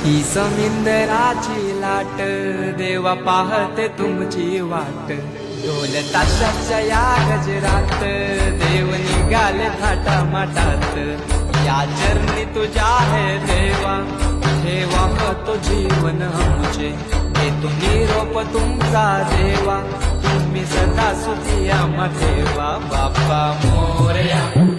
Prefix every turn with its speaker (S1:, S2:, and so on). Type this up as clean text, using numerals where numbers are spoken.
S1: ही समिंदराची लाट देवा पाहते तुमची वाट ढोल ताशाच्या या गजरात देव निघाले थाटामाटात या चरणी तुझ्या है देवा ठेवा तो जीवन आमचे देतो निरोप तुमचा देवा तुम्ही सदा सुखी आम्हा ठेवा बाप्पा मोरया।